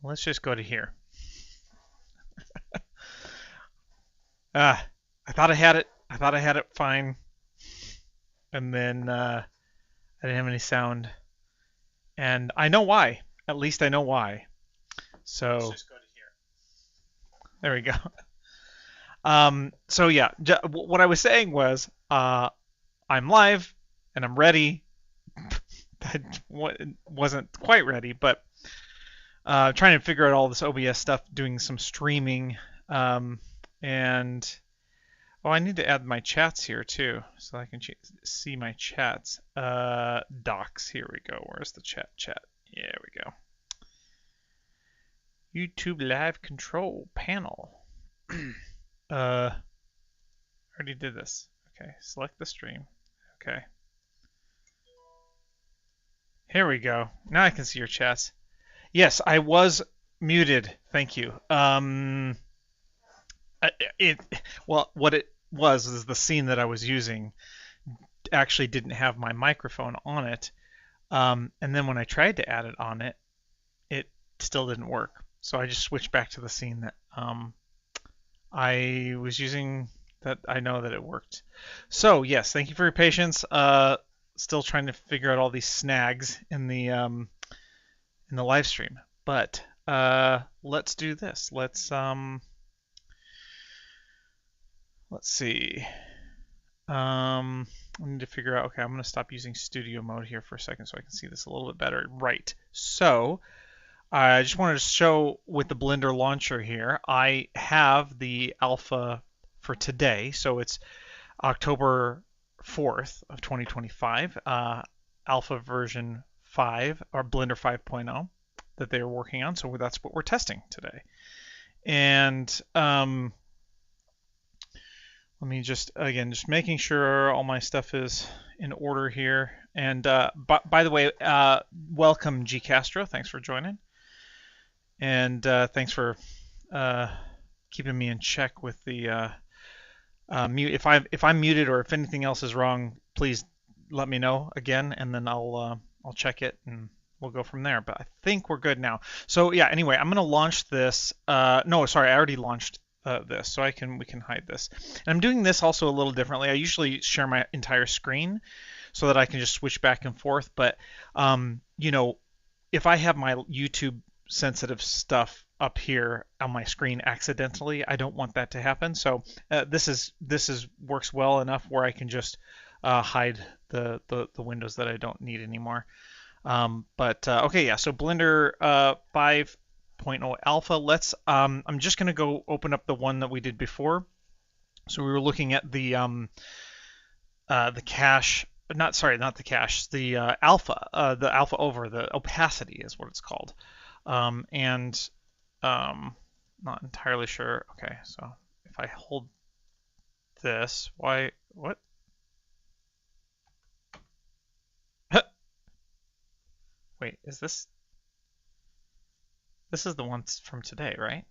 let's just go to here. I thought I had it. I thought I had it fine, and then I didn't have any sound, and I know why. At least I know why. So let's just go to here. There we go. So yeah, what I was saying was, I'm live and I'm ready. That wasn't quite ready, but trying to figure out all this OBS stuff, doing some streaming, and oh, I need to add my chats here too, so I can see my chats. Docs, here we go. Where's the chat? Here we go. YouTube Live Control Panel. Already did this. Okay, select the stream. Okay. Here we go. Now I can see your chats. Yes, I was muted. Thank you. Well, what it was is the scene that I was using actually didn't have my microphone on it. And then when I tried to add it on it, it still didn't work. So I just switched back to the scene that I was using, that I know that it worked. So yes, thank you for your patience. Still trying to figure out all these snags in the live stream, but let's do this. Let's see. I need to figure out. Okay, I'm going to stop using studio mode here for a second so I can see this a little bit better. Right. So I just wanted to show with the Blender launcher here, I have the alpha for today. So it's October 4th of 2025, alpha version 5, or Blender 5.0 that they're working on. So that's what we're testing today. And let me just making sure all my stuff is in order here. And by the way, welcome G Castro. Thanks for joining. And thanks for keeping me in check with the mute. If I'm muted or if anything else is wrong, please let me know again, and then I'll check it and we'll go from there. But I think we're good now. So yeah. Anyway, I'm gonna launch this. No, sorry, I already launched this, so we can hide this. And I'm doing this also a little differently. I usually share my entire screen so that I can just switch back and forth. But you know, if I have my YouTube sensitive stuff up here on my screen accidentally, I don't want that to happen. So this works well enough where I can just hide the windows that I don't need anymore. Okay, yeah. So Blender 5.0 alpha. Let's. I'm just gonna go open up the one that we did before. So we were looking at the cache. Not the cache. The alpha. The alpha over the opacity is what it's called. And not entirely sure. Okay, so if I hold this, what? Wait, is this? This is the one from today, right?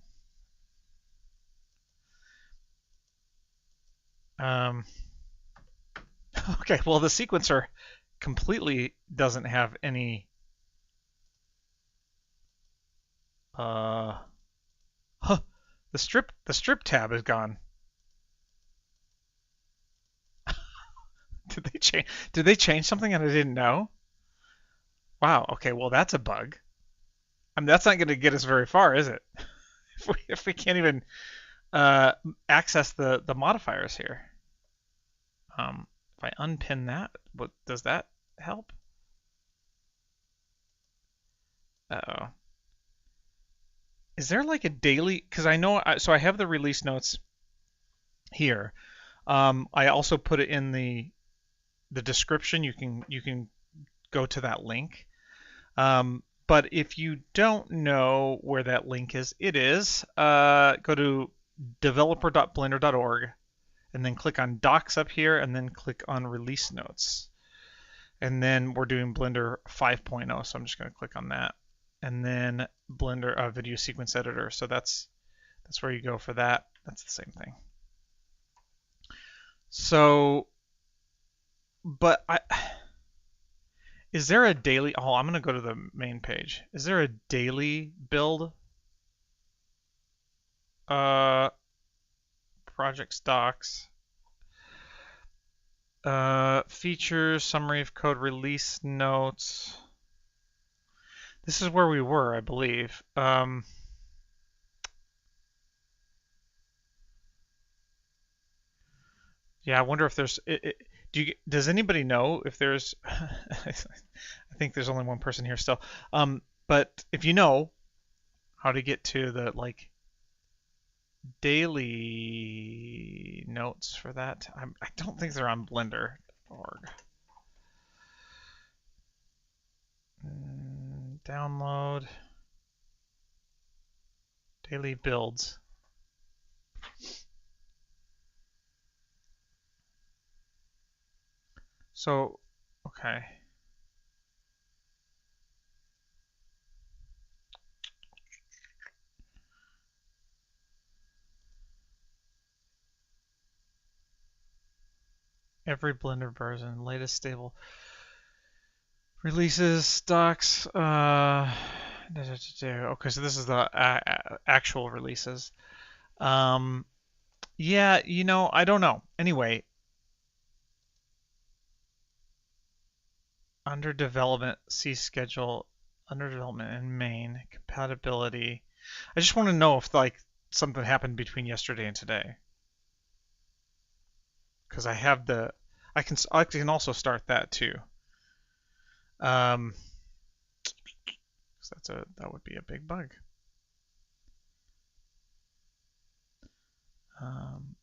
Okay, well the sequencer completely doesn't have any huh, the strip tab is gone. Did they change something and I didn't know? Wow, okay, well that's a bug. I mean, that's not going to get us very far, is it? if we can't even access the modifiers here. If I unpin that, what does that help? Uh-oh. Is there like a daily? Because I know, so I have the release notes here. I also put it in the description. You can go to that link. But if you don't know where that link is, it is go to developer.blender.org and then click on Docs up here and then click on Release Notes. And then we're doing Blender 5.0, so I'm just going to click on that. And then Blender Video Sequence Editor. So that's where you go for that. That's the same thing. So, but is there a daily? Oh, I'm going to go to the main page. Is there a daily build Uh, project docs. Features, summary of code, release notes. This is where we were, I believe. Yeah, I wonder if there's. Does anybody know if there's? I think there's only one person here still. But if you know how to get to the like daily notes for that, I don't think they're on Blender.org. Download daily builds. So, okay. Every Blender version, latest stable releases, stocks. Okay, so this is the actual releases. Yeah, I don't know. Anyway, under development, see schedule, under development in main, compatibility. I just want to know if like something happened between yesterday and today. Because I can also start that too. Um, 'cause that would be a big bug. Um,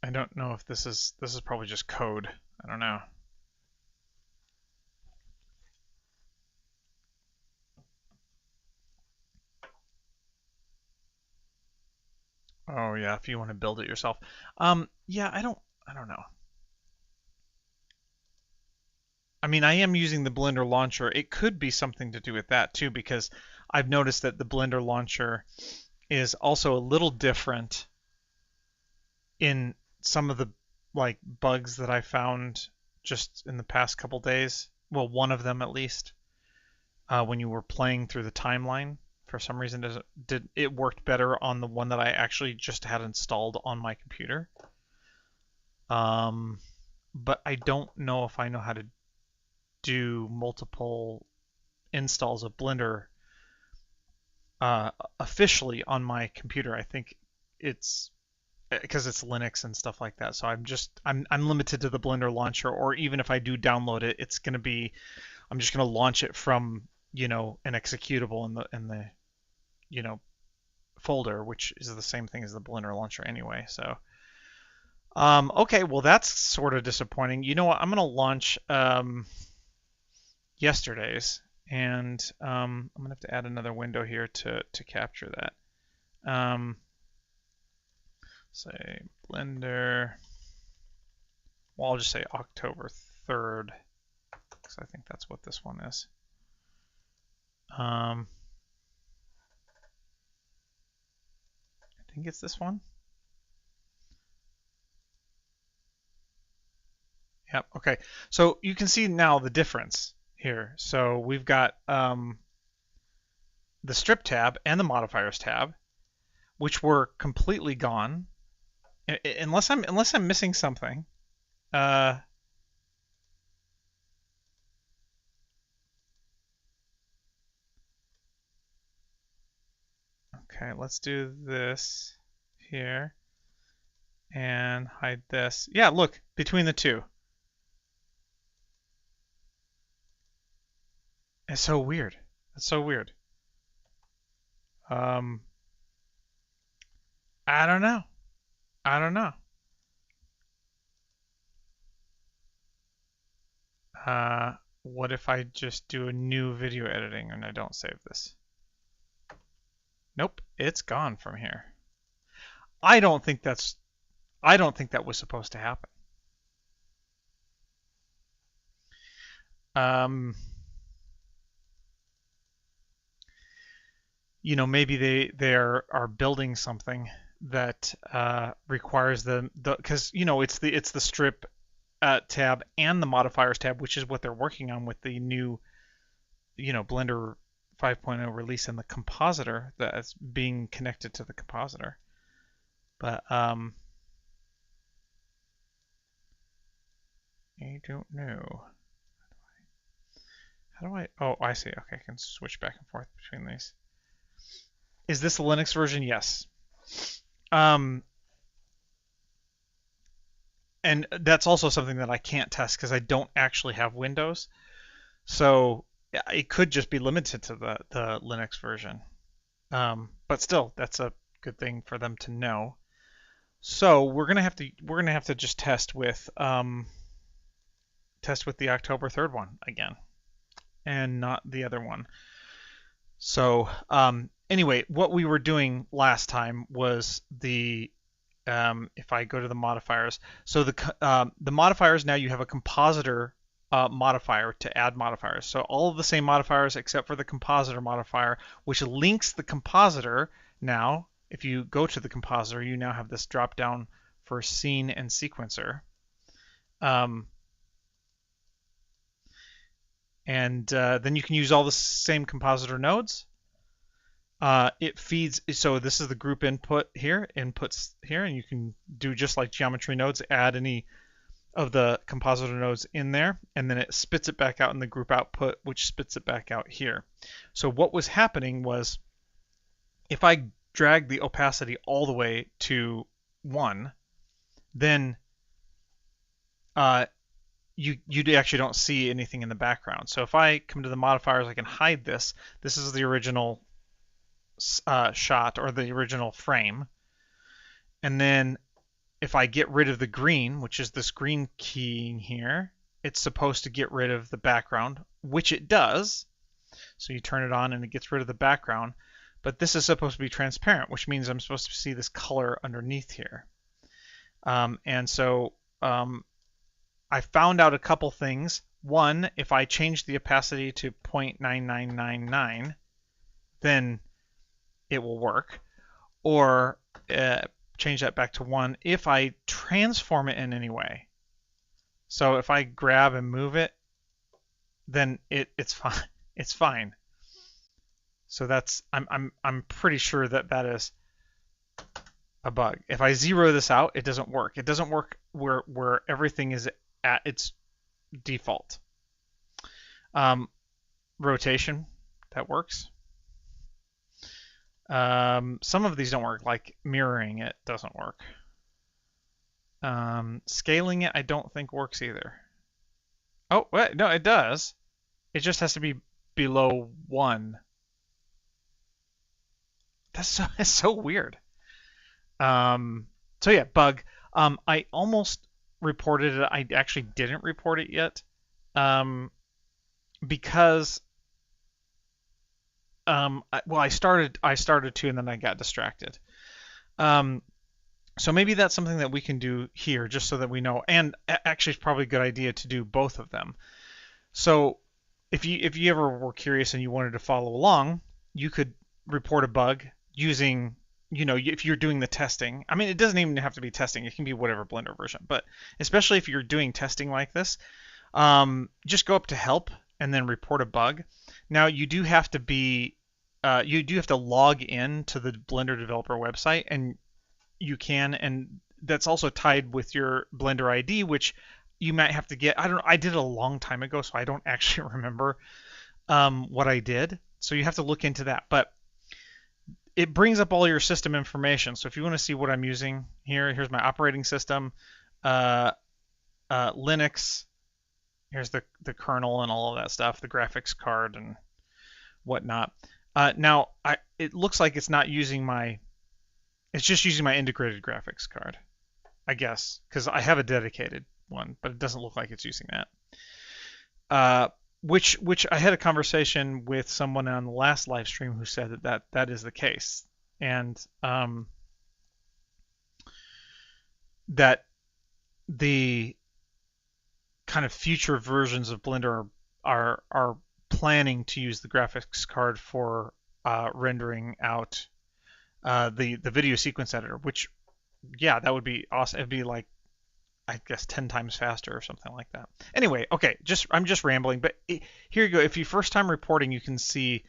I don't know if this is probably just code. I don't know. Oh yeah, if you want to build it yourself. Yeah, I don't know. I mean, I am using the Blender launcher. It could be something to do with that too, because I've noticed that the Blender launcher is also a little different in some of the like bugs that I found just in the past couple days. Well, one of them at least. When you were playing through the timeline, for some reason, did it worked better on the one that I actually just had installed on my computer. Um, but I don't know if I know how to do multiple installs of Blender officially on my computer. I think it's because it's Linux and stuff like that. So I'm limited to the Blender launcher, or even if I do download it, it's gonna be I'm just gonna launch it from an executable in the you know folder, which is the same thing as the Blender launcher anyway. So okay, well that's sort of disappointing. You know what? I'm gonna launch yesterday's, and I'm gonna have to add another window here to capture that. Say Blender. Well, I'll just say October 3rd, because I think that's what this one is. I think it's this one. Yep. Okay. So you can see now the difference here. So we've got the strip tab and the modifiers tab, which were completely gone, unless I'm missing something. Uh, okay, let's do this here and hide this. Yeah, look, between the two. It's so weird. It's so weird. Um, I don't know. I don't know. What if I just do a new video editing and I don't save this? Nope, it's gone from here. I don't think that's I don't think that was supposed to happen. Um, maybe they are building something that requires the because it's the strip tab and the modifiers tab, which is what they're working on with the new Blender 5.0 release in the compositor that's being connected to the compositor. But I don't know. How do I? Oh, I see. Okay, I can switch back and forth between these. Is this a Linux version? Yes. And that's also something that I can't test because I don't actually have Windows. So it could just be limited to the Linux version. But still, that's a good thing for them to know. So we're gonna have to just test with the October 3rd one again, and not the other one. So anyway, what we were doing last time was if I go to the modifiers, so the modifiers, now you have a compositor modifier to add modifiers. So all of the same modifiers except for the compositor modifier, which links the compositor. Now, if you go to the compositor, you now have this drop down for scene and sequencer. And then you can use all the same compositor nodes. It feeds, so this is the group inputs here, and you can do just like geometry nodes, add any of the compositor nodes in there, and then it spits it back out in the group output, which spits it back out here. So what was happening was, if I drag the opacity all the way to 1, then you actually don't see anything in the background. So if I come to the modifiers, I can hide this. This is the original shot, or the original frame. And then if I get rid of the green, which is this green keying here, it's supposed to get rid of the background, which it does. So you turn it on and it gets rid of the background. But this is supposed to be transparent, which means I'm supposed to see this color underneath here. And so I found out a couple things. One, if I change the opacity to 0.9999, then it will work. Or change that back to 1 if I transform it in any way. So if I grab and move it, then it's fine. It's fine. So that's, I'm pretty sure that is a bug. If I zero this out, it doesn't work. It doesn't work where everything is at its default. Rotation, that works. Some of these don't work, like mirroring it doesn't work. Scaling it, I don't think works either. Oh, wait, no, it does. It just has to be below 1. It's so weird. So yeah, bug. I almost reported it. I actually didn't report it yet, because I started to, and then I got distracted. So maybe that's something that we can do here, just so that we know. And actually, it's probably a good idea to do both of them. So if you ever were curious and you wanted to follow along, you could report a bug using, if you're doing the testing. I mean, it doesn't even have to be testing. It can be whatever Blender version. But especially if you're doing testing like this, just go up to help and then report a bug. Now you do have to log in to the Blender developer website, and you can, and that's also tied with your Blender ID, which you might have to get. I don't know. I did it a long time ago, so I don't actually remember what I did. So you have to look into that. But it brings up all your system information. So if you want to see what I'm using here's my operating system, Linux. Here's the kernel and all of that stuff, the graphics card and whatnot. Now, it looks like it's not using it's just using my integrated graphics card, I guess, because I have a dedicated one, but it doesn't look like it's using that. Which I had a conversation with someone on the last live stream who said that is the case, and that the kind of future versions of Blender are planning to use the graphics card for rendering out the video sequence editor, which, yeah, that would be awesome. It'd be like, I guess, 10 times faster or something like that. Anyway, okay, I'm just rambling, but here you go. If you first time reporting, you can see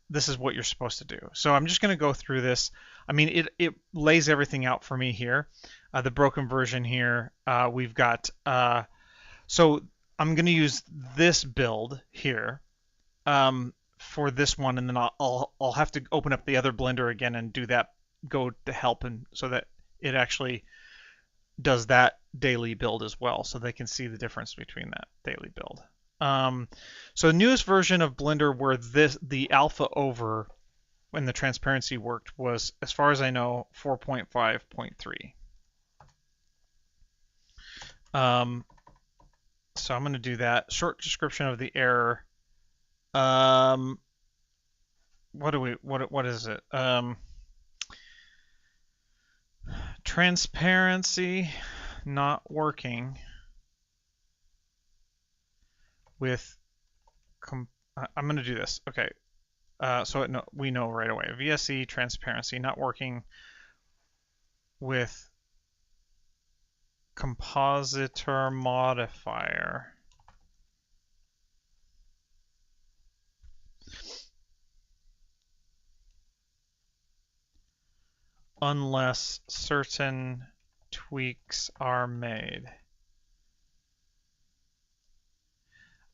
this is what you're supposed to do. So I'm just going to go through this. I mean, it lays everything out for me here. The broken version here, we've got, so I'm going to use this build here for this one, and then I'll have to open up the other Blender again and do that, go to help, and so that it actually does that daily build as well, so they can see the difference between that daily build. So the newest version of Blender where the alpha over when the transparency worked was, as far as I know, 4.5.3. So I'm going to do that. Short description of the error. What is it? Transparency not working with I'm going to do this. Okay. We know right away. VSE transparency not working with compositor modifier. Unless certain tweaks are made.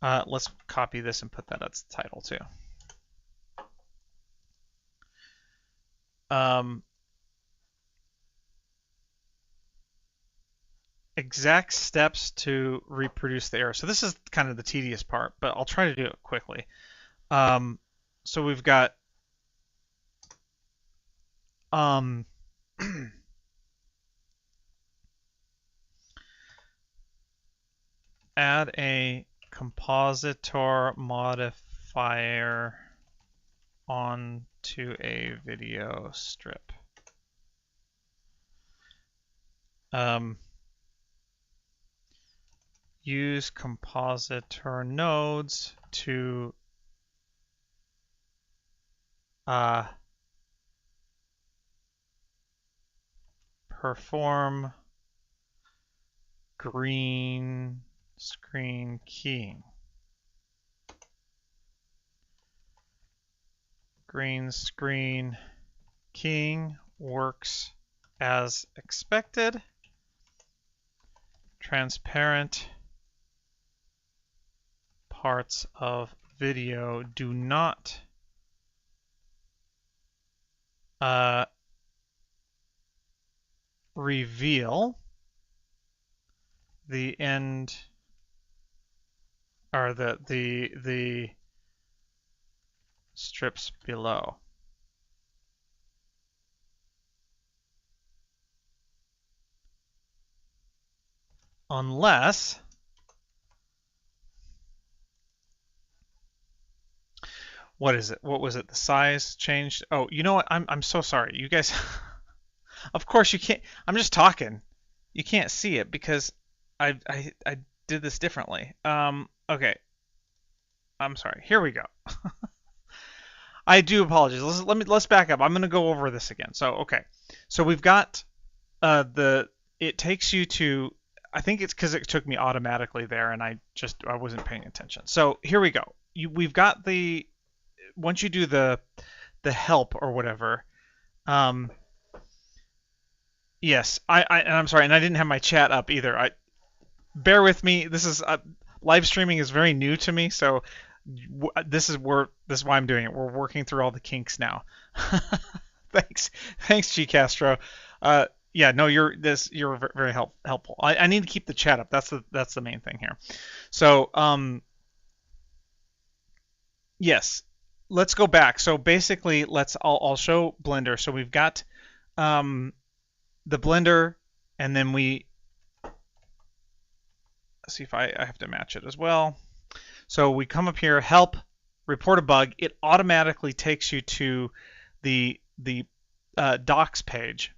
Let's copy this and put that as the title too. Exact steps to reproduce the error. So this is kind of the tedious part, but I'll try to do it quickly. So we've got add a compositor modifier onto a video strip. Use compositor nodes to perform green screen keying. Green screen keying works as expected. Transparent parts of video do not reveal the end or the strips below. Unless what is it? What was it? The size changed? Oh, you know what? I'm so sorry. You guys of course you can't. I'm just talking. You can't see it because I did this differently. Okay. I'm sorry. Here we go. I do apologize. Let's back up. I'm going to go over this again. So okay. So we've got it takes you to, I think it's because it took me automatically there and I wasn't paying attention. So here we go. We've got once you do the help or whatever. Yes, I'm sorry, and I didn't have my chat up either. Bear with me. This is live streaming is very new to me, so this is why I'm doing it. We're working through all the kinks now. Thanks, G Castro. Yeah, no, you're very helpful. I need to keep the chat up. That's the main thing here. So yes, let's go back. So basically, I'll show Blender. So we've got the Blender, and then let's see if I have to match it as well. So we come up here, help, report a bug. It automatically takes you to the docs page.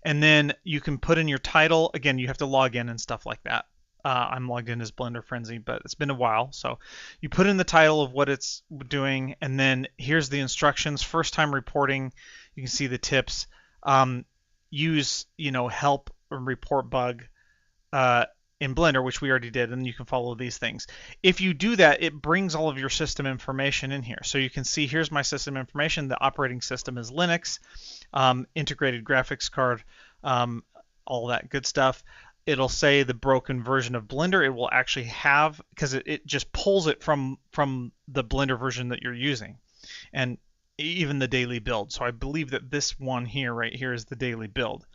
And then you can put in your title. Again, you have to log in and stuff like that. I'm logged in as Blender Frenzy, but it's been a while. So you put in the title of what it's doing, and then here's the instructions. First time reporting, you can see the tips. Use, help or report bug. in Blender, which we already did, and you can follow these things. If you do that, it brings all of your system information in here. So you can see here's my system information. The operating system is Linux, integrated graphics card, all that good stuff. It'll say the broken version of Blender. It will actually have, because it just pulls it from the Blender version that you're using, and even the daily build. So I believe that this one here, right here, is the daily build.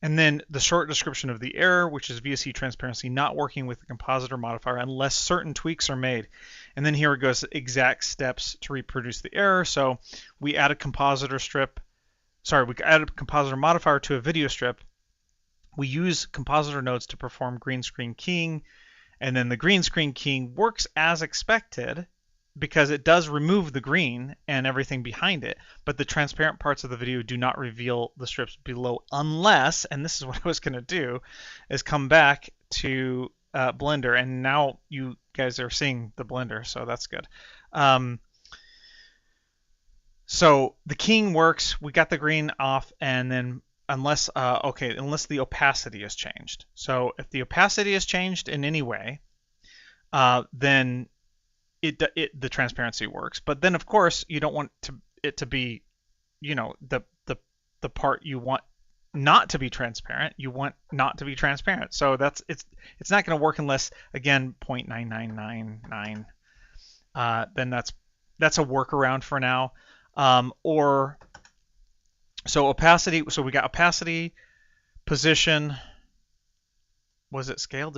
And then the short description of the error, which is VSE transparency not working with the compositor modifier unless certain tweaks are made. And then here it goes, exact steps to reproduce the error. So we add a compositor strip. Sorry, we add a compositor modifier to a video strip. We use compositor nodes to perform green screen keying. And then the green screen keying works as expected, because it does remove the green and everything behind it, but the transparent parts of the video do not reveal the strips below unless, and this is what I was going to do, is come back to Blender, and now you guys are seeing the Blender, so that's good. So the keying works, we got the green off, and then unless the opacity is changed. So if the opacity is changed in any way, then the transparency works. But then of course you don't want it to be, the part you want not to be transparent. You want not to be transparent. So it's not going to work unless, again, 0.9999. Then that's a workaround for now. So opacity. So we got opacity, position. Was it scale?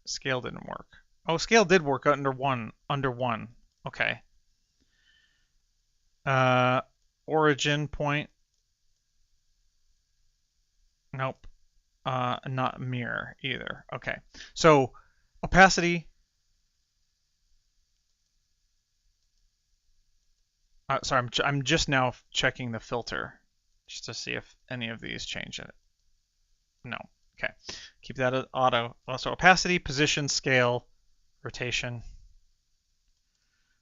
Scale didn't work? Oh, scale did work under one. Okay. Origin point. Nope. Not mirror either. Okay. So opacity. Sorry, I'm just now checking the filter just to see if any of these change it. No. Okay. Keep that at auto. Also opacity, position, scale, rotation,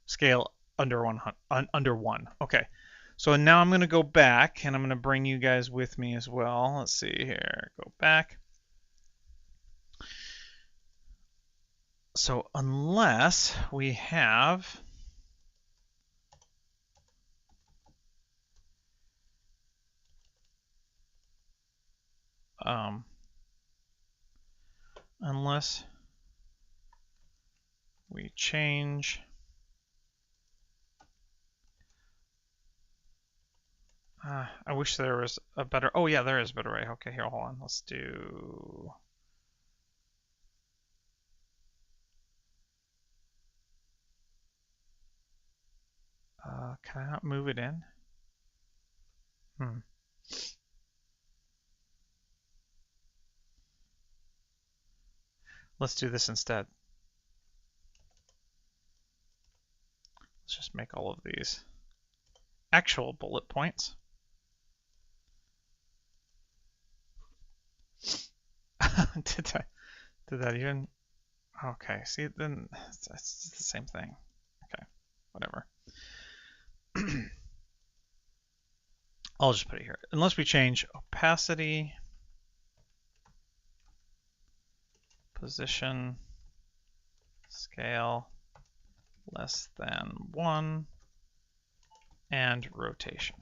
scale under one. Okay, so now I'm going to go back, and I'm going to bring you guys with me as well. Let's see here. Go back. So unless we have unless we change I wish there was a better, oh yeah, there is a better way. Okay, here, hold on. Let's do can I not move it in? Let's do this instead. Let's just make all of these actual bullet points. Did that even? Okay, see, then it's the same thing. Okay, whatever. I'll just put it here. Unless we change opacity, position, scale less than 1, and rotation.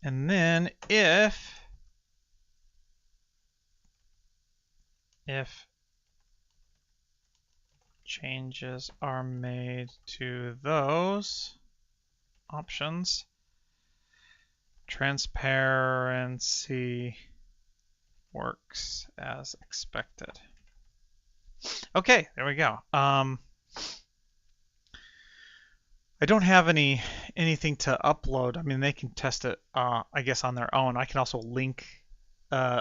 And then if changes are made to those options, transparency works as expected. Okay, there we go. I don't have anything to upload. I mean, they can test it, I guess, on their own. I can also link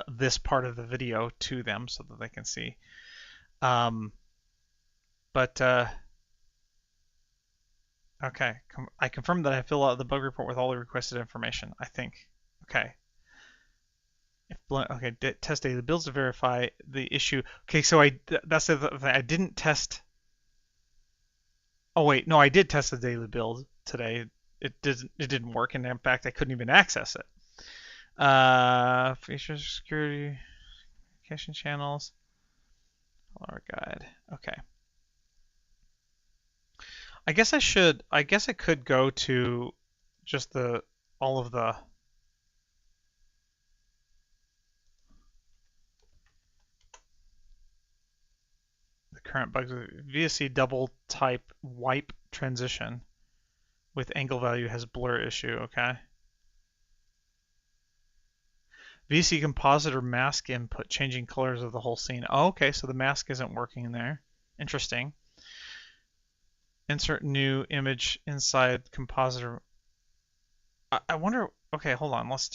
this part of the video to them so that they can see. Okay, I confirm that I fill out the bug report with all the requested information, I think. Okay. Okay, test daily builds to verify the issue. Okay, so that's the thing. I didn't test. Oh wait, no, I did test the daily build today. it didn't work, and in fact I couldn't even access it. Features, security, communication channels, color guide. Okay. I guess I could go to just all of the current bugs. VSE double type wipe transition with angle value has blur issue. Okay. VSE composite or mask input changing colors of the whole scene. Oh, okay, so the mask isn't working there. Interesting. Insert new image inside compositor. I wonder. Okay, hold on. Let's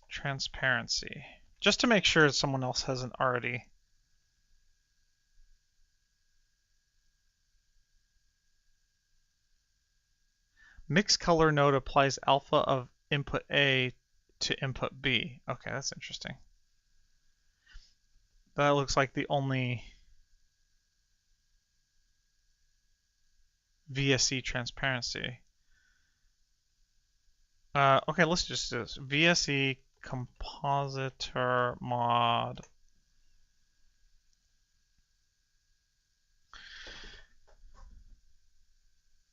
transparency just to make sure someone else hasn't already. Mix color node applies alpha of input A to input B. Okay, that's interesting. That looks like the only VSE transparency. Okay, let's just do this. VSE compositor mod.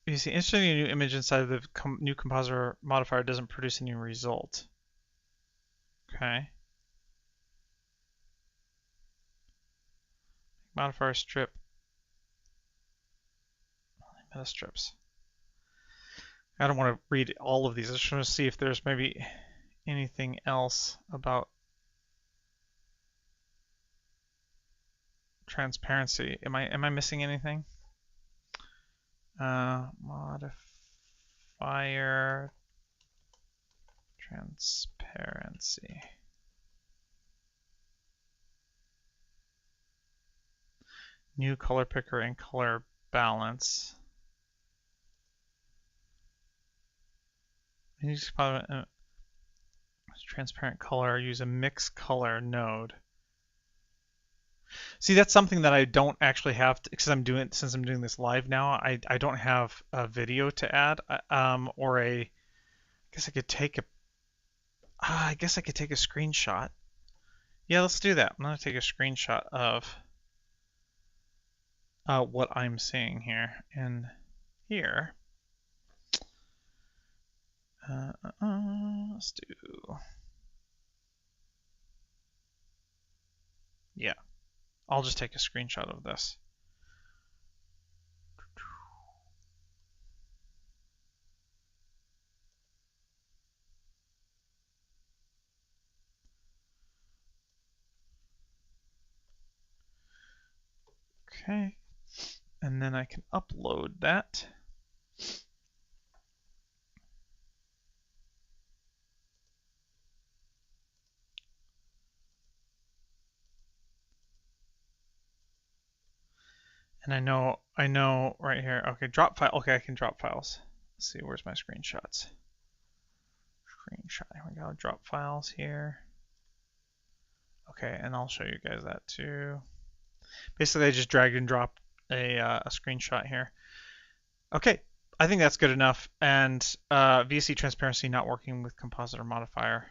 You see, inserting a new image inside of the new compositor modifier doesn't produce any result. Okay. Modifier strip. Meta strips. I don't want to read all of these. I just want to see if there's maybe anything else about transparency. Am I missing anything? Modifier transparency. New color picker and color balance. Transparent color. Use a mix color node. See, that's something that I don't actually have because since I'm doing this live now. I don't have a video to add, or I guess I could take a screenshot. Yeah, let's do that. I'm gonna take a screenshot of what I'm seeing here and here. Let's do. Yeah, I'll just take a screenshot of this. Okay, and then I can upload that. And I know right here. Okay, drop file. Okay, I can drop files. Let's see, where's my screenshots? Screenshot. Here we go. Drop files here. Okay, and I'll show you guys that too. Basically, I just dragged and dropped a screenshot here. Okay, I think that's good enough. And VSE transparency not working with compositor modifier.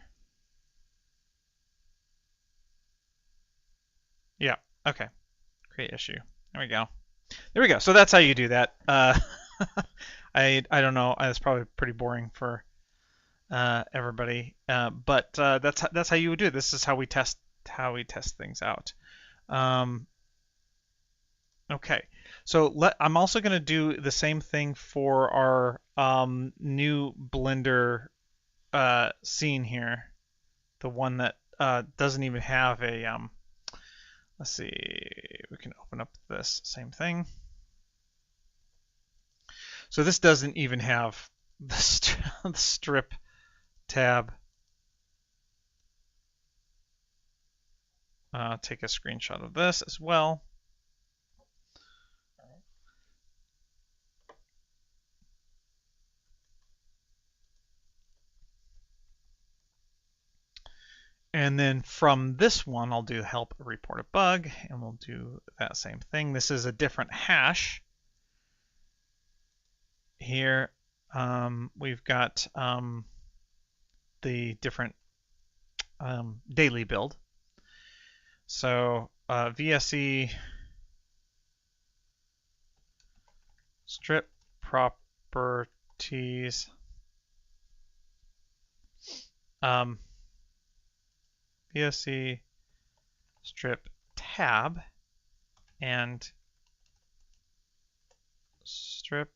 Yeah. Okay. Create issue. There we go. There we go. So that's how you do that. I don't know. It's probably pretty boring for everybody, but that's how you would do it. This is how we test things out. Okay. So I'm also going to do the same thing for our new Blender scene here, the one that doesn't even have a let's see, we can open up this same thing. So this doesn't even have the strip tab. Take a screenshot of this as well. And then from this one, I'll do help report a bug, and we'll do that same thing. This is a different hash here. we've got the different daily build. So VSE strip properties, VSE strip tab and strip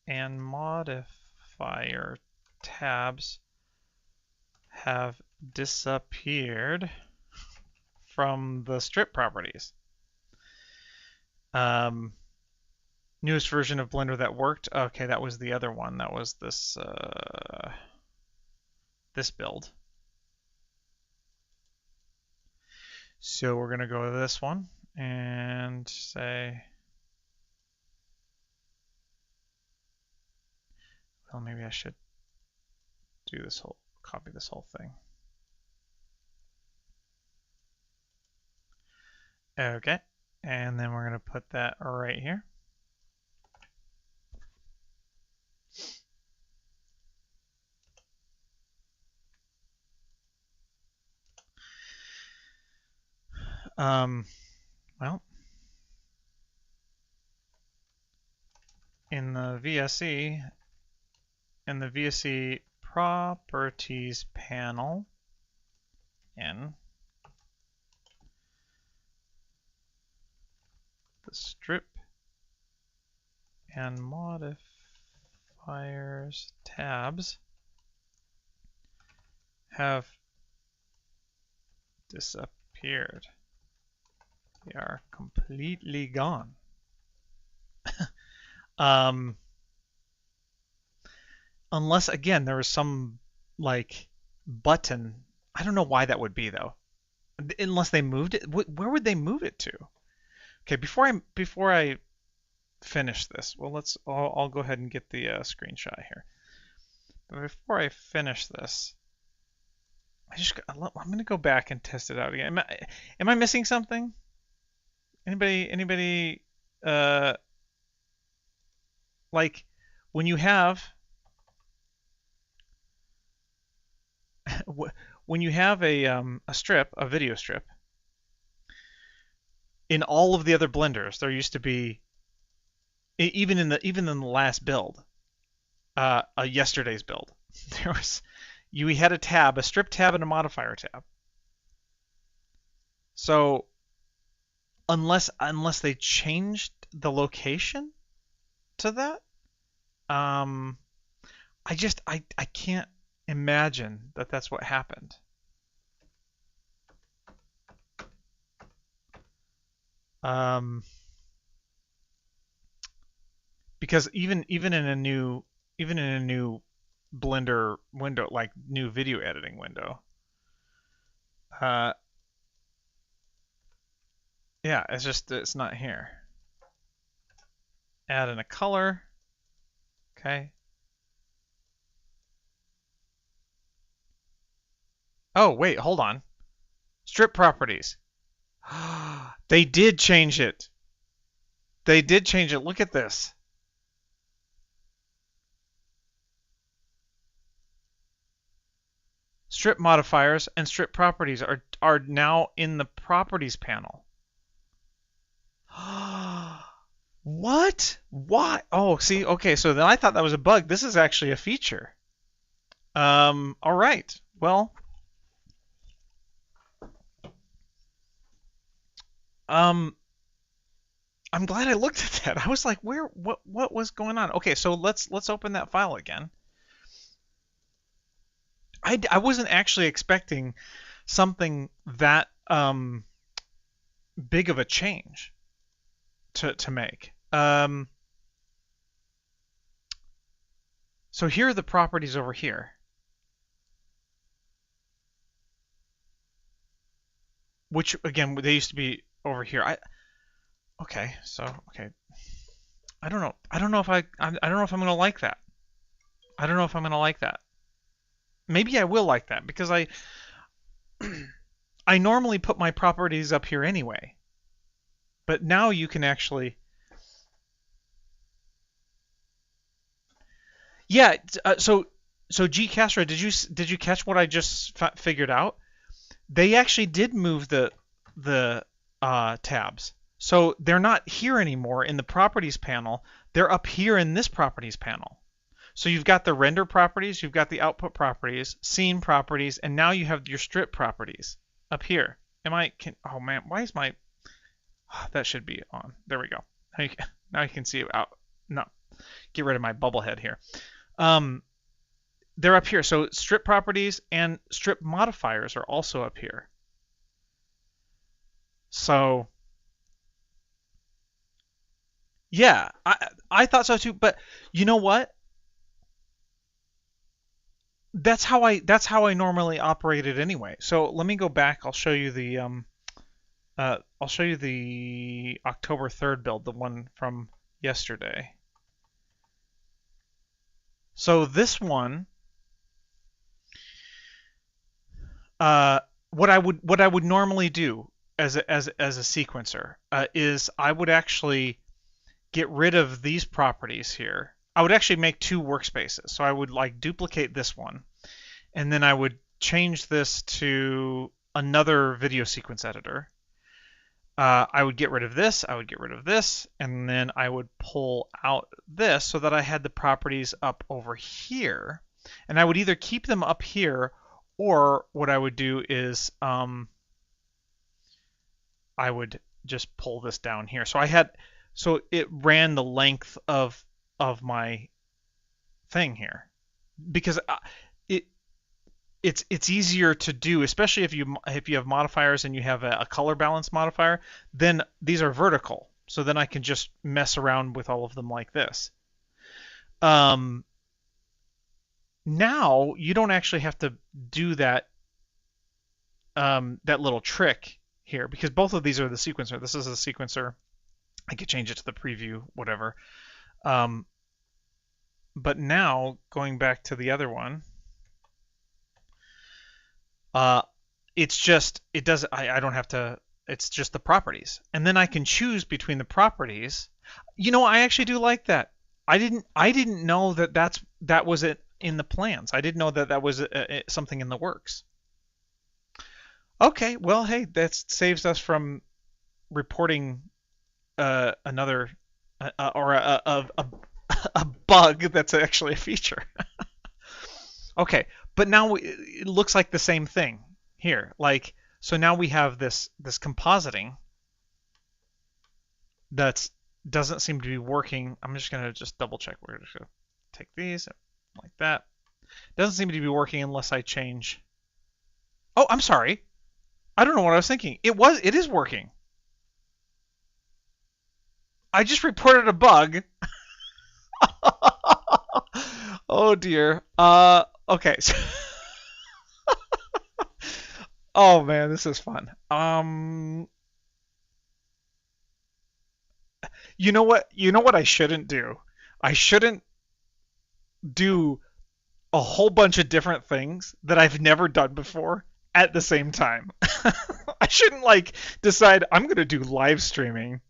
and modifier tabs have disappeared from the strip properties. Newest version of Blender that worked. Okay, that was the other one. That was this this build. So we're gonna go to this one and say, well, maybe I should do this whole, copy this whole thing. Okay, and then we're gonna put that right here. Well, in the VSE properties panel, in the strip and modifiers tabs have disappeared. They are completely gone. Unless, again, there was some like button. I don't know why that would be though. Unless they moved it. Where would they move it to? Okay, before I finish this, well, I'll go ahead and get the screenshot here. But before I finish this, I'm gonna go back and test it out again. Am I missing something? Anybody like when you have when you have a strip, a video strip, in all of the other blenders, there used to be, even in the last build, yesterday's build, we had a tab, a strip tab and a modifier tab. So unless they changed the location to that, I can't imagine that that's what happened. Because even in a new Blender window, like new video editing window, yeah, it's not here. Add in a color. Okay. Oh, wait, hold on. Strip properties. They did change it. They did change it. Look at this. Strip modifiers and strip properties are now in the properties panel. What? Why? Oh, see, okay, so then I thought that was a bug. This is actually a feature. All right. Well, I'm glad I looked at that. I was like, what was going on? Okay, so let's open that file again. I wasn't actually expecting something that big of a change to make. So here are the properties over here. Which again, they used to be over here. Okay. I don't know. I don't know if I'm gonna like that. I don't know if I'm gonna like that. Maybe I will like that because I normally put my properties up here anyway. But now you can actually, Yeah. So G Castro, did you catch what I just figured out? They actually did move the tabs. So they're not here anymore in the properties panel. They're up here in this properties panel. So you've got the render properties, you've got the output properties, scene properties, and now you have your strip properties up here. Oh man, why is my, that should be on. There we go. Now you can see it out. No, get rid of my bubble head here. Um, they're up here. So strip properties and strip modifiers are also up here. So yeah, I thought so too. But you know what? That's how I normally operate it anyway. So let me go back. I'll show you the October 3rd build, the one from yesterday. So this one, what I would normally do as a sequencer is I would actually get rid of these properties here. I would actually make two workspaces. So I would like duplicate this one, and then I would change this to another video sequence editor. I would get rid of this, I would get rid of this, and then I would pull out this so that I had the properties up over here. And I would either keep them up here, or what I would do is I would just pull this down here. So it ran the length of my thing here, because it it's easier to do, especially if you have modifiers and you have a color balance modifier. Then these are vertical, so then I can just mess around with all of them like this. Now you don't actually have to do that little trick here, because both of these are the sequencer. This is the sequencer. I could change it to the preview, whatever. Um, but now going back to the other one, uh, I don't have to. It's just the properties, and then I can choose between the properties. I actually do like that. I didn't know that was it in the plans. I didn't know that was something in the works. Okay, well, hey, that saves us from reporting another or a bug that's actually a feature. Okay, but now it looks like the same thing here. Like, so now we have this compositing that doesn't seem to be working. I'm just gonna double check. We're just gonna take these like that. Doesn't seem to be working unless I change. Oh, I'm sorry. I don't know what I was thinking. It is working. I just reported a bug. Oh dear. Okay. Oh man, this is fun. You know what? You know what I shouldn't do? I shouldn't do a whole bunch of different things that I've never done before at the same time. I shouldn't like decide I'm going to do live streaming.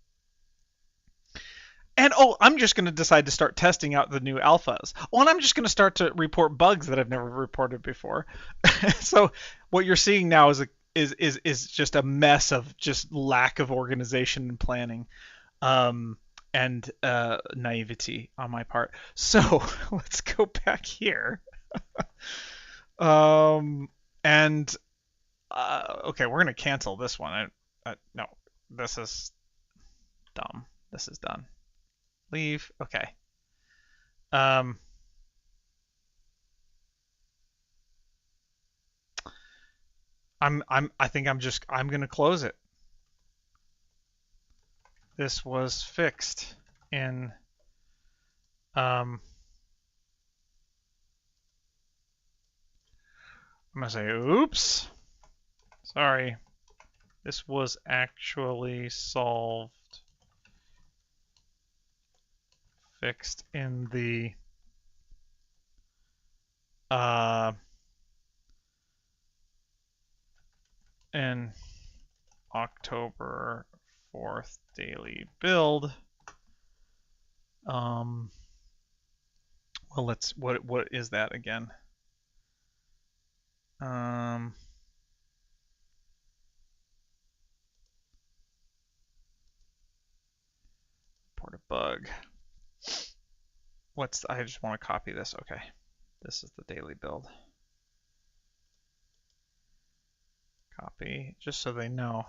And I'm just going to decide to start testing out the new alphas. Oh, and I'm just going to start to report bugs that I've never reported before. So what you're seeing now is just a mess of just lack of organization and planning, and naivety on my part. So let's go back here. Um, and Okay, we're going to cancel this one. No, this is dumb. This is done. Leave. Okay. Um, I think I'm gonna close it. This was fixed in, I'm gonna say, oops, sorry. This was actually fixed in the, in October 4th daily build. Well, what is that again? Um, report a bug. I just want to copy this. Okay. This is the daily build. Copy, just so they know.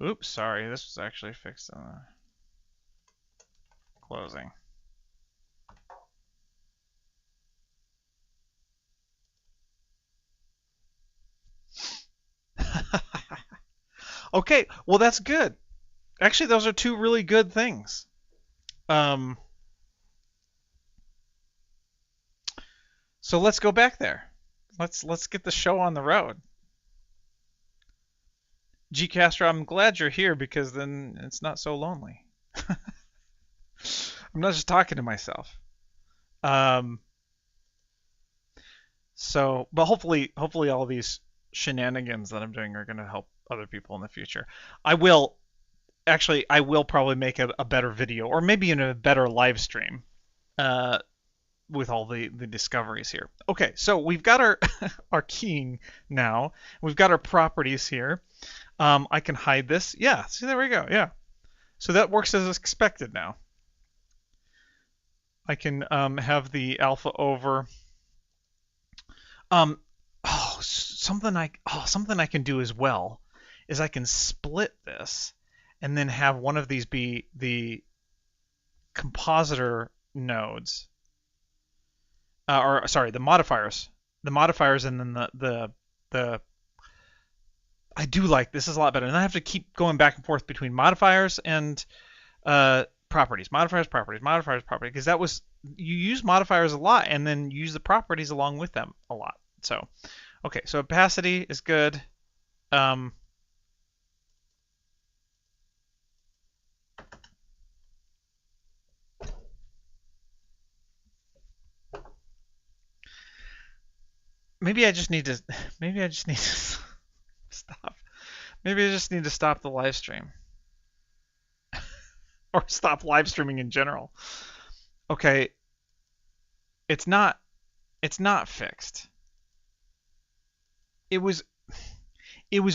Oops, sorry. This was actually fixed in the closing. Okay, well that's good. Actually, those are two really good things. So let's go back there. Let's get the show on the road. G Castro, I'm glad you're here because then it's not so lonely. I'm not just talking to myself. Um, but hopefully all these shenanigans that I'm doing are going to help other people in the future. I will probably make a better video or maybe even a better live stream with all the discoveries here. Okay, so we've got our our keying now. We've got our properties here. I can hide this. Yeah, see, there we go. Yeah. So that works as expected now. I can have the alpha over. Something I can do as well is I can split this and then have one of these be the compositor nodes, or sorry, the modifiers, and then the I do like this is a lot better, and I have to keep going back and forth between modifiers and properties, modifiers, properties, because that was you use modifiers a lot, and then you use the properties along with them a lot. So, okay, so opacity is good. Maybe I just need to stop. Maybe I just need to stop the live stream or stop live streaming in general. Okay, it's not fixed. It was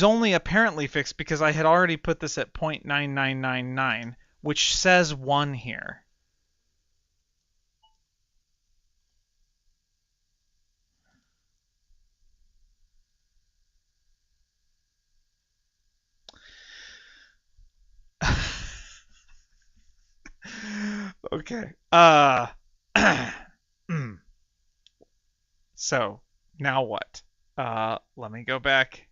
only apparently fixed because I had already put this at 0.9999, which says 1 here. Okay. So, now what? Let me go back.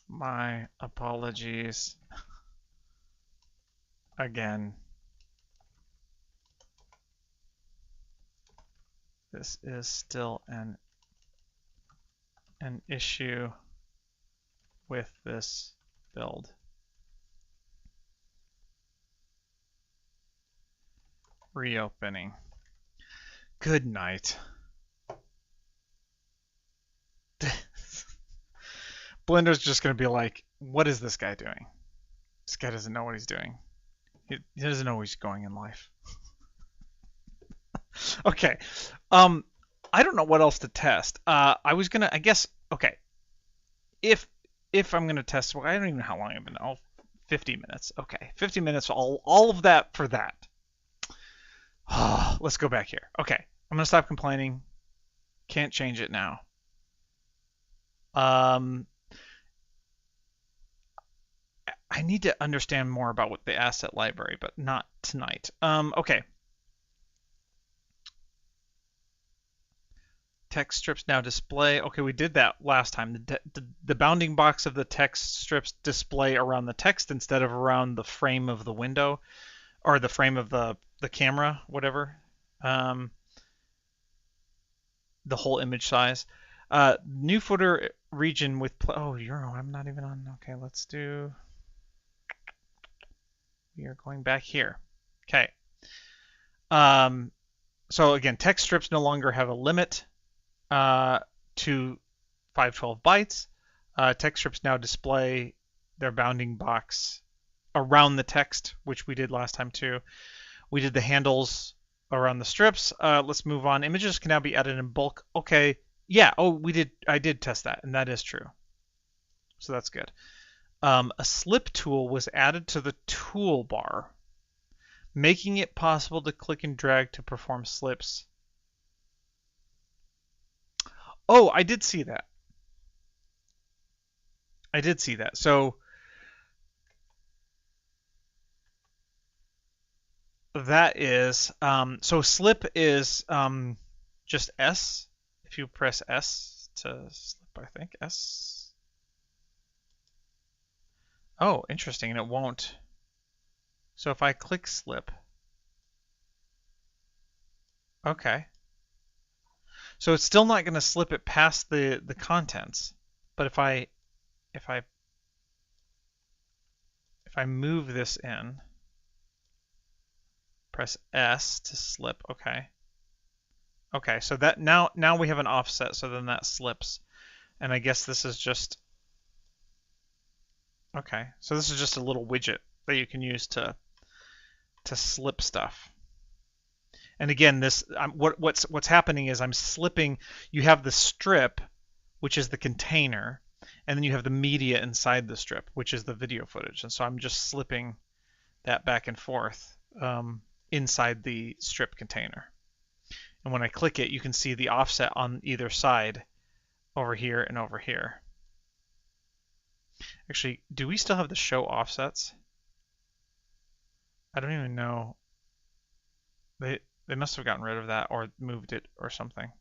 My apologies. Again. This is still an issue with this build. Reopening. Good night. Blender's just going to be like, what is this guy doing? This guy doesn't know what he's doing. He doesn't know where he's going in life. Okay. I don't know what else to test. I was gonna, I guess, okay. If I'm gonna test, well, I don't even know how long I've been. Oh, 50 minutes. Okay, 50 minutes. All of that for that. Let's go back here. Okay, I'm gonna stop complaining. Can't change it now. I need to understand more about what the asset library, but not tonight. Okay. Text strips now display. Okay, we did that last time. The bounding box of the text strips display around the text instead of around the frame of the window or the frame of the camera, whatever. The whole image size. New footer region with oh, Euro. I'm not even on. Okay, let's do. We are going back here. Okay. So again, text strips no longer have a limit to 512 bytes. Text strips now display their bounding box around the text, which we did last time too. We did the handles around the strips. Let's move on. Images can now be added in bulk. Okay, yeah. Oh, we did. I did test that, and that is true. So that's good. A slip tool was added to the toolbar, making it possible to click and drag to perform slips. Oh, I did see that. I did see that. So that is, so slip is just S. If you press S to slip, I think S. Oh, interesting, and it won't. So if I click slip, okay. So it's still not going to slip it past the contents. But if I move this in, press S to slip, okay. Okay, so that now we have an offset, so then that slips. And I guess this is just, okay, so this is just a little widget that you can use to slip stuff. And again, this what's happening is I'm slipping. You have the strip, which is the container, and then you have the media inside the strip, which is the video footage. And so I'm just slipping that back and forth inside the strip container. And when I click it, you can see the offset on either side, over here and over here. Actually, do we still have the show offsets? I don't even know. They must have gotten rid of that or moved it or something.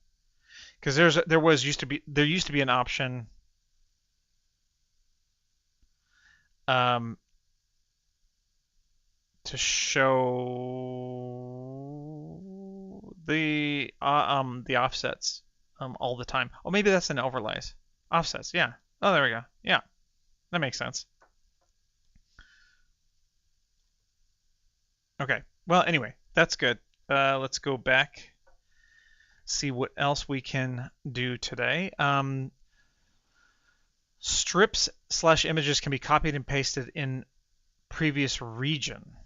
Because there used to be an option to show the offsets all the time. Oh, maybe that's in overlays. Offsets, yeah. Oh, there we go. Yeah, that makes sense. Okay. Well, anyway, that's good. Let's go back, see what else we can do today. Strips/images can be copied and pasted in previous region.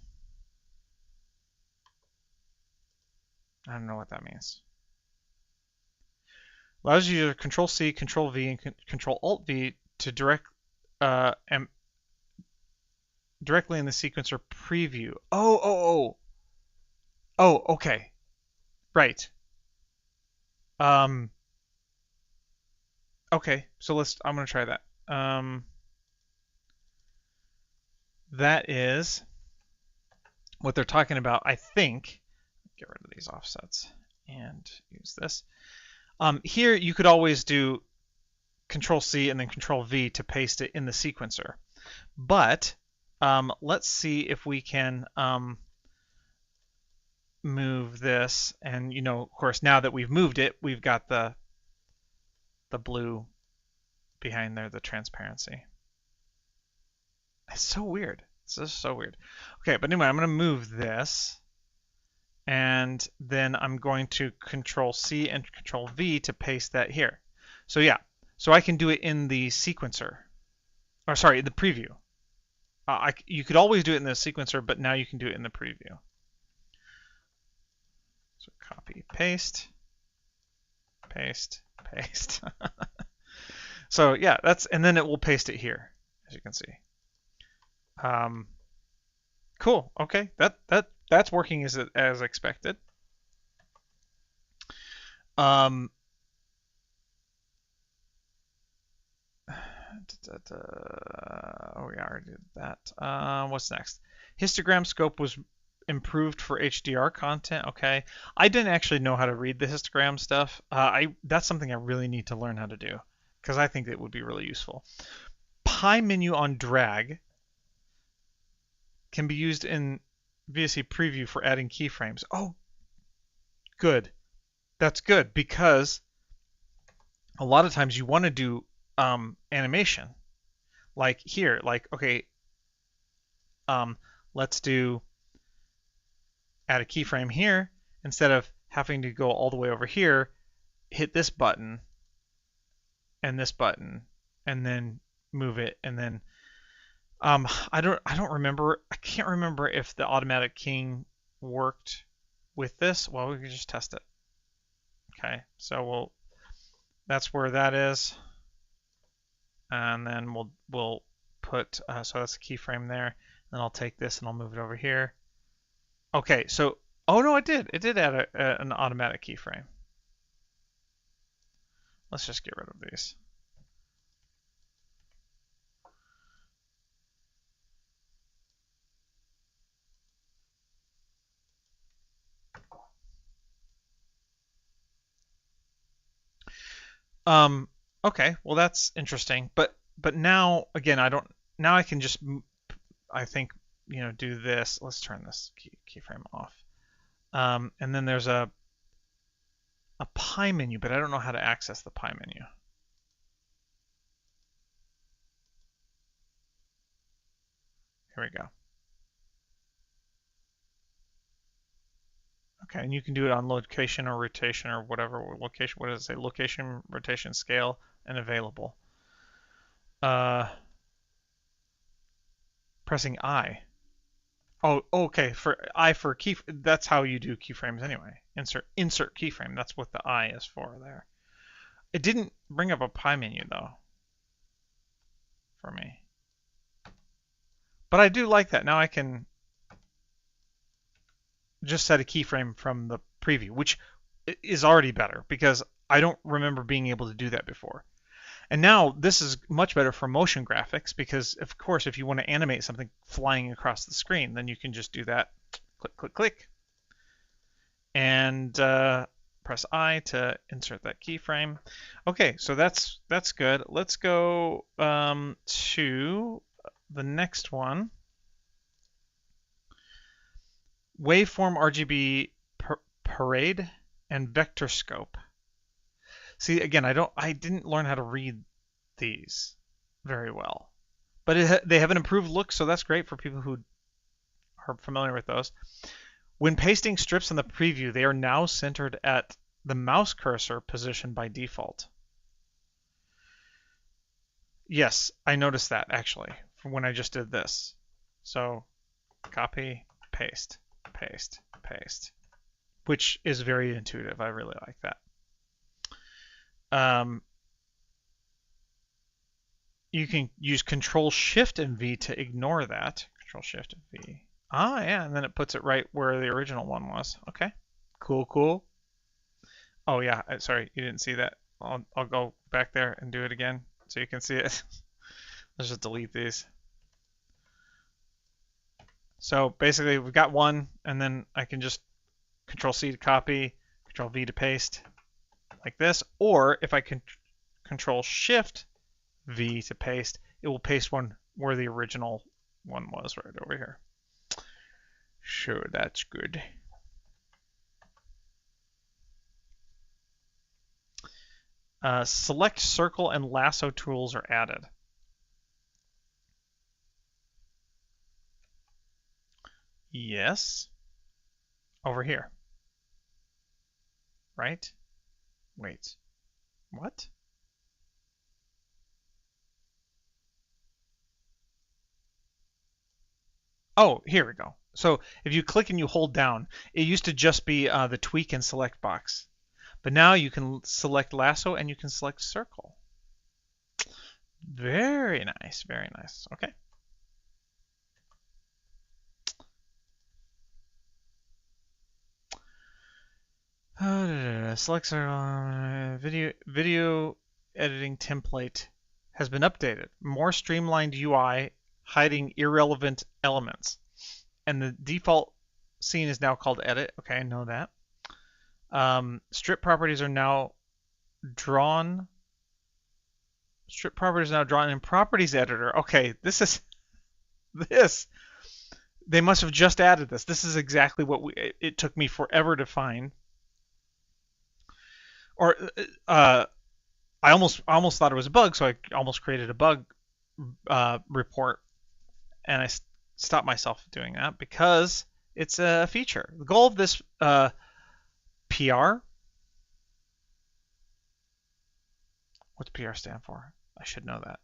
I don't know what that means. Allows you to Control C, Control V, and Control Alt V to directly in the sequencer preview. Oh, okay. Right. Okay, so I'm gonna try that. That is what they're talking about, I think. Get rid of these offsets and use this. Here you could always do Control C and then Control V to paste it in the sequencer. But let's see if we can move this, and of course, now that we've moved it, we've got the blue behind there, the transparency. It's so weird. It's just so weird. Okay, but anyway, I'm going to move this, and then I'm going to Control C and Control V to paste that here. So yeah, so I can do it in the sequencer, or sorry, the preview. You could always do it in the sequencer, but now you can do it in the preview. So copy, paste, paste, paste. So yeah, and then it will paste it here, as you can see. Cool. Okay, that's working as expected. Oh, we already did that. What's next? Histogram scope was improved for HDR content. Okay, I didn't actually know how to read the histogram stuff. That's something I really need to learn how to do, because I think it would be really useful. Pie menu on drag can be used in VSE preview for adding keyframes. Oh, good. That's good, because a lot of times you want to do animation. Like here, like, okay, let's do add a keyframe here, instead of having to go all the way over here, hit this button and this button, and then move it, and then I don't remember. I can't remember if the automatic keying worked with this. Well, we can just test it. Okay, so that's where that is, and then we'll put so that's a keyframe there. Then I'll take this and I'll move it over here. Okay, so oh no, it did add an automatic keyframe. Let's just get rid of these. Okay, well that's interesting, but now again now I can just I think do this. Let's turn this keyframe off. And then there's a pie menu, but I don't know how to access the pie menu. Here we go. Okay, and you can do it on location or rotation or whatever location. What does it say? Location, rotation, scale, and available. Pressing I. Oh, okay. For key. That's how you do keyframes anyway. Insert keyframe. That's what the I is for there. It didn't bring up a pie menu though. For me. But I do like that. Now I can just set a keyframe from the preview, which is already better because I don't remember being able to do that before. And now this is much better for motion graphics because, of course, if you want to animate something flying across the screen, then you can just do that. Click, click, click. And press I to insert that keyframe. Okay, so that's good. Let's go to the next one. Waveform RGB parade and vector scope. See, again, I didn't learn how to read these very well, but they have an improved look, so that's great for people who are familiar with those. When pasting strips in the preview, they are now centered at the mouse cursor position by default. Yes, I noticed that actually from when I just did this. So copy, paste, paste, paste, which is very intuitive. I really like that. You can use Control Shift and V to ignore that. Control Shift and V. Ah, yeah, and then it puts it right where the original one was. Okay, cool, cool. Oh yeah, sorry, you didn't see that. I'll go back there and do it again so you can see it. Let's just delete these. So basically, we've got one, and then I can just Control C to copy, Control V to paste, like this. Or if I can Control Shift V to paste, it will paste one where the original one was, right over here. Sure, that's good. Select circle and lasso tools are added. Yes. Over here. Right? Wait. What? Oh, here we go. So if you click and you hold down, it used to just be the tweak and select box. But now you can select lasso and you can select circle. Very nice, very nice. Okay. Select video editing template has been updated. More streamlined UI hiding irrelevant elements. And the default scene is now called edit. Okay, I know that. Strip properties are now drawn. Strip properties are now drawn in properties editor. Okay, this is this. They must have just added this. This is exactly what it took me forever to find. Or I almost thought it was a bug, so I almost created a bug report, and I stopped myself doing that because It's a feature. The goal of this PR, what's PR stand for? I should know that.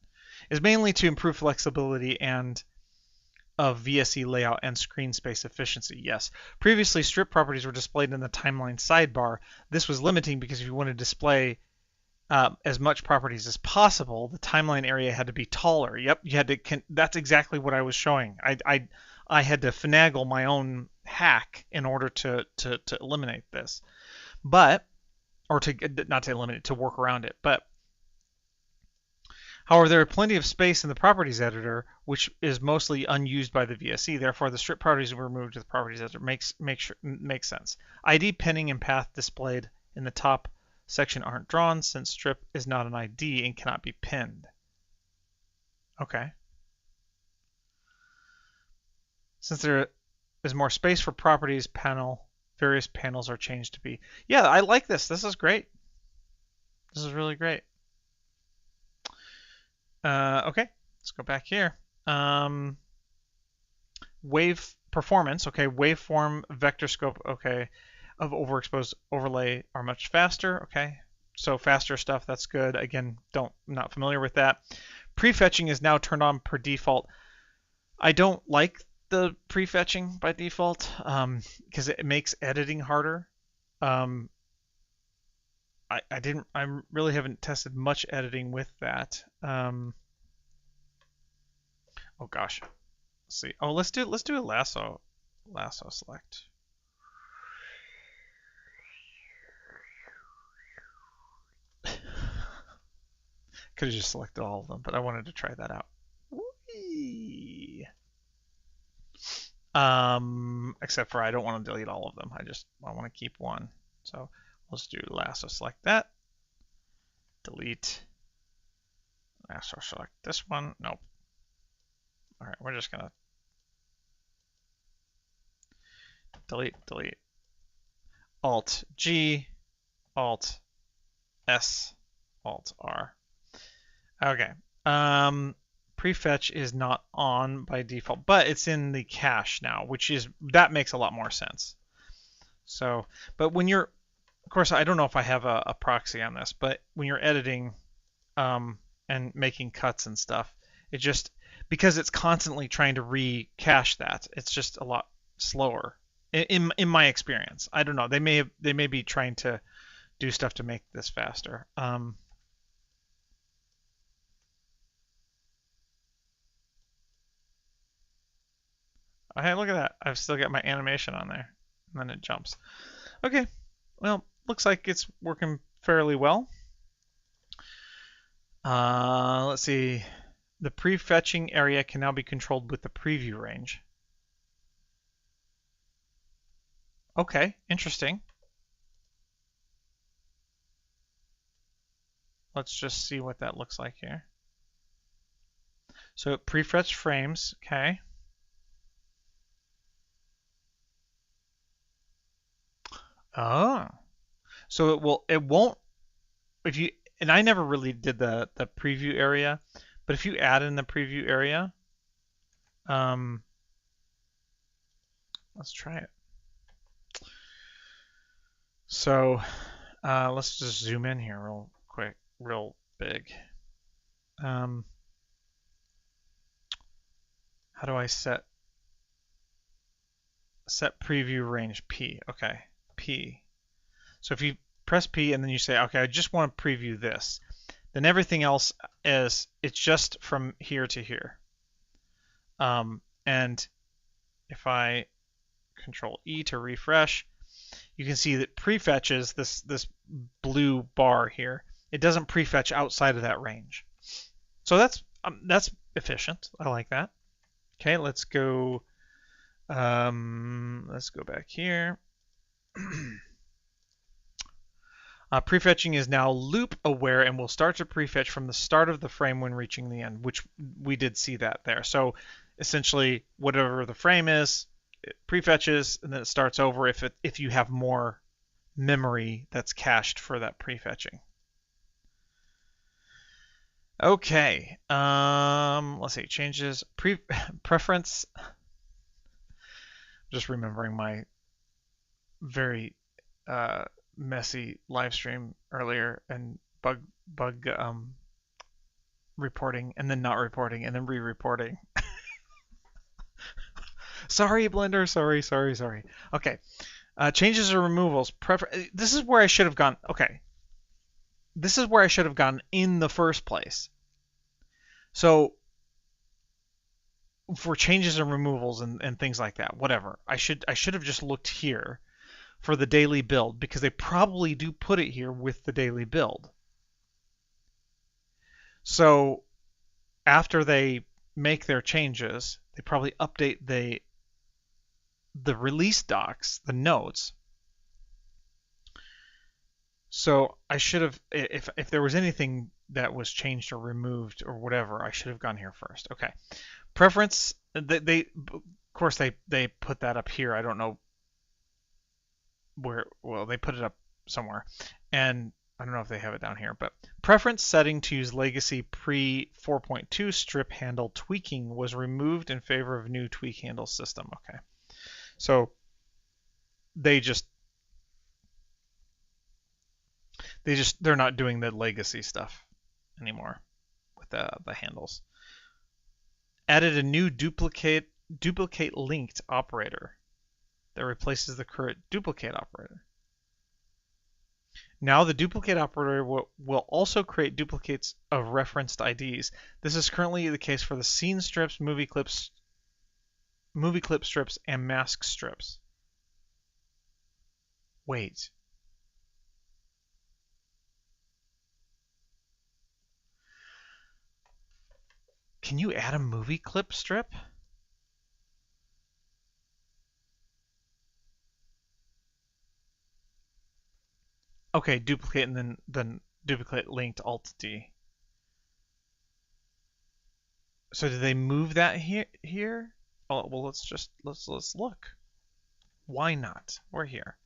Is mainly to improve flexibility and of VSE layout and screen space efficiency. Yes. Previously, strip properties were displayed in the timeline sidebar. This was limiting because if you want to display as much properties as possible, the timeline area had to be taller. Yep, you had to. That's exactly what I was showing. I had to finagle my own hack in order to eliminate this, but or to not to eliminate, to work around it. But however, there are plenty of space in the properties editor, which is mostly unused by the VSE. Therefore, the strip properties were moved to the properties editor. Makes sense. ID pinning and path displayed in the top section aren't drawn since strip is not an ID and cannot be pinned. Okay. Since there is more space for properties panel, various panels are changed to be. Yeah, I like this. This is great. This is really great. Okay, let's go back here. Wave performance. Okay, waveform, vector scope. Okay, of overexposed overlay are much faster. Okay, so faster stuff. That's good. Again, not familiar with that. Prefetching is now turned on per default. I don't like the prefetching by default because it makes editing harder. I really haven't tested much editing with that. Oh gosh, let's see. Oh, let's do a lasso select. Could have just selected all of them, but I wanted to try that out. Whee! Except for I don't want to delete all of them. I want to keep one. So let's do lasso select that. Delete. Lasso select this one. Nope. All right, we're just gonna delete. Alt G, Alt S, Alt R. Okay. Prefetch is not on by default, but it's in the cache now, that makes a lot more sense. So, but when you're, of course, I don't know if I have a proxy on this, but when you're editing and making cuts and stuff, it just, because it's constantly trying to recache that, it's just a lot slower in my experience. I don't know. They may be trying to do stuff to make this faster. Hey, look at that. I've still got my animation on there. And then it jumps. Okay. Well, looks like it's working fairly well. Let's see. The prefetching area can now be controlled with the preview range. Okay, interesting. Let's just see what that looks like here. So prefetch frames, okay. Oh, so it won't, if you, and I never really did the preview area, but if you add in the preview area, let's try it. So let's just zoom in here real quick, real big. How do I set preview range P? Okay, P. So if you press P and then you say, okay, I just want to preview this, then everything else it's just from here to here. And if I Control E to refresh, you can see that prefetches this blue bar here. It doesn't prefetch outside of that range. So that's efficient. I like that. Okay, let's go back here. Prefetching is now loop aware and will start to prefetch from the start of the frame when reaching the end, which we did see that there. So essentially, whatever the frame is, it prefetches and then it starts over if you have more memory that's cached for that prefetching. Okay, let's see, changes preference. Just remembering my very messy live stream earlier and bug reporting and then not reporting and then re-reporting. Sorry, Blender. Sorry. Okay. Changes or removals. This is where I should have gone. Okay. This is where I should have gone in the first place. So for changes and removals and things like that, whatever, I should have just looked here for the daily build because they probably do put it here with the daily build. So after they make their changes, they probably update the release docs, the notes. So I should have, if there was anything that was changed or removed or whatever, I should have gone here first. Okay. Preference, they of course they put that up here. I don't know where, well, they put it up somewhere. And I don't know if they have it down here, but preference setting to use legacy pre 4.2 strip handle tweaking was removed in favor of new tweak handle system. Okay. So they're not doing the legacy stuff anymore with the handles. Added a new duplicate linked operator that replaces the current duplicate operator. Now the duplicate operator will also create duplicates of referenced IDs. This is currently the case for the scene strips, movie clip strips, and mask strips. Wait. Can you add a movie clip strip? Okay, duplicate and then duplicate linked Alt D. So did they move that here? Oh well, let's look. Why not? We're here.